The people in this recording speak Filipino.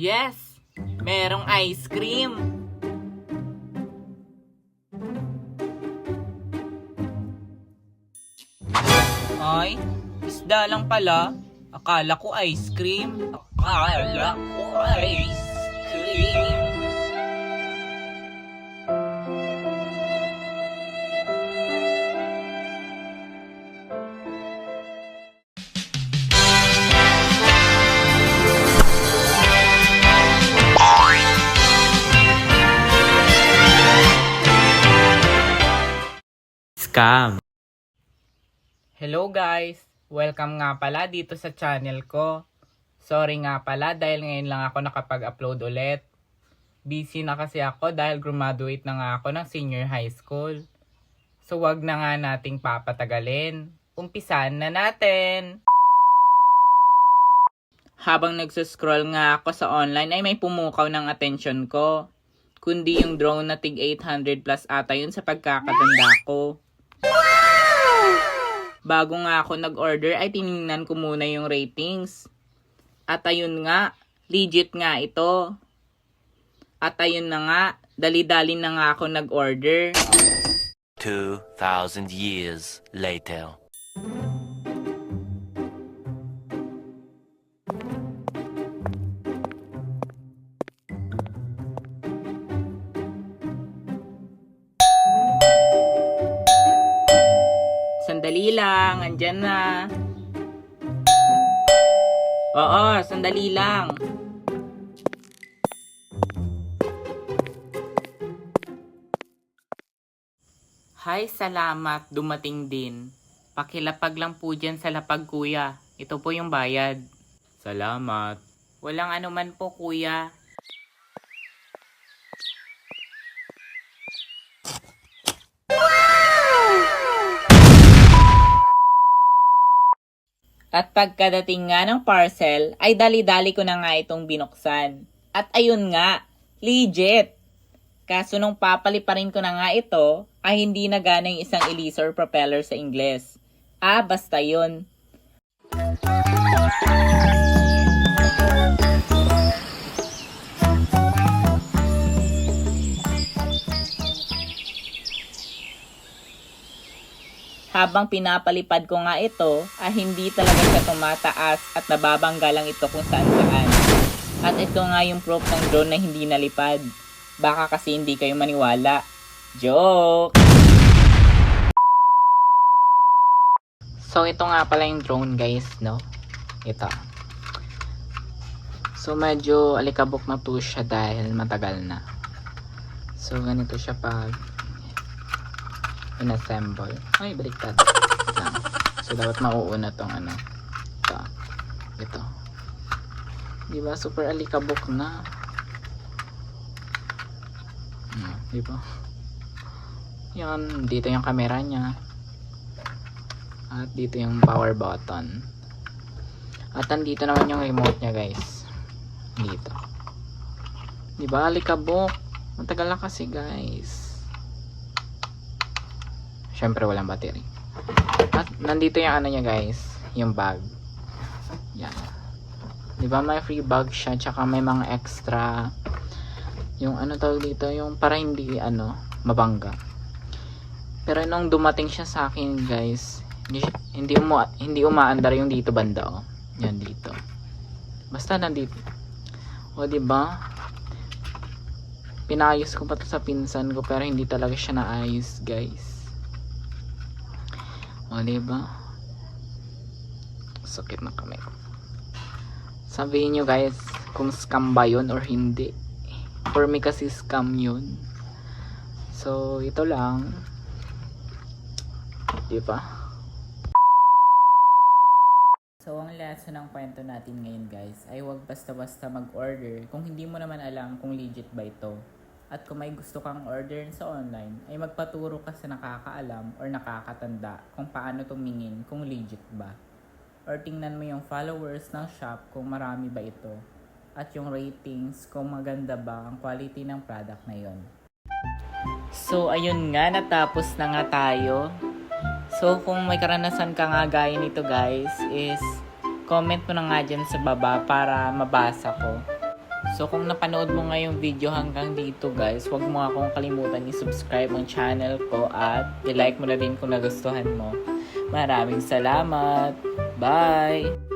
Yes! Merong ice cream! Ay, isda lang pala. Akala ko ice cream. Akala ko ice cream. Scam. Hello guys! Welcome nga pala dito sa channel ko. Sorry nga pala dahil ngayon lang ako nakapag-upload ulit. Busy na kasi ako dahil graduate na nga ako ng senior high school. So wag na nga nating papatagalin. Umpisan na natin! Habang nagsascroll nga ako sa online ay may pumukaw ng atensyon ko. Kundi yung drone na tig 800 plus ata yun sa pagkakatanda ko. Bago nga ako nag-order ay tiningnan ko muna yung ratings. At ayun nga, legit nga ito. At ayun na nga, dali-dali na nga ako nag-order. 2,000 years later. Sandali lang, andyan na. Oo, sandali lang. Hi, salamat. Dumating din. Pakilapag lang po dyan sa lapag, kuya. Ito po yung bayad. Salamat. Walang anuman po, kuya. At pagkadating nga ng parcel, ay dali-dali ko na nga itong binuksan. At ayun nga, legit! Kaso nung papaliparin ko na nga ito, ay hindi na gana yung isang Elisa propeller sa Ingles. Basta yun. Habang pinapalipad ko nga ito, hindi talaga siya tumataas at nababangga lang ito kung saan saan. At ito nga yung proof ng drone na hindi nalipad. Baka kasi hindi kayo maniwala. Joke! So ito nga pala yung drone guys, no? Ito. So medyo alikabok na to siya dahil matagal na. So ganito siya pag in-assemble. Ay, baliktad. So, dapat mauuna tong ano. Ito. Diba? Super alikabok na. Diba? Yan. Dito yung camera niya. At dito yung power button. At andito naman yung remote niya, guys. Dito. Diba? Alikabok. Matagal na kasi, guys. Syempre walang battery. At nandito yung ano niya guys, yung bag. Yan. 'Di ba may free bag siya, tsaka may mga extra yung ano tawag dito, yung para hindi mabangga. Pero nung dumating siya sa akin guys, hindi umaandar yung dito banda oh. Yan dito. Basta nandito. O 'di ba? Pinayos ko pa to sa pinsan ko pero hindi talaga siya naayos guys. O, diba? Sakit na kami. Sabihin nyo guys, kung scam ba yun or hindi. For me kasi scam yun. So, ito lang. Diba? So, ang lesson ng kwento natin ngayon guys, ay huwag basta-basta mag-order kung hindi mo naman alam kung legit ba ito. At kung may gusto kang order sa online, ay magpaturo ka sa nakakaalam or nakakatanda kung paano tumingin kung legit ba. Or tingnan mo yung followers ng shop kung marami ba ito. At yung ratings kung maganda ba ang quality ng product na yon. So ayun nga, natapos na nga tayo. So kung may karanasan ka nga gaya nito guys, is comment mo na nga dyan sa baba para mabasa ko. So kung napanood mo nga yung video hanggang dito guys, huwag mo akong kalimutan i-subscribe ang channel ko at i-like mo na din kung nagustuhan mo. Maraming salamat! Bye!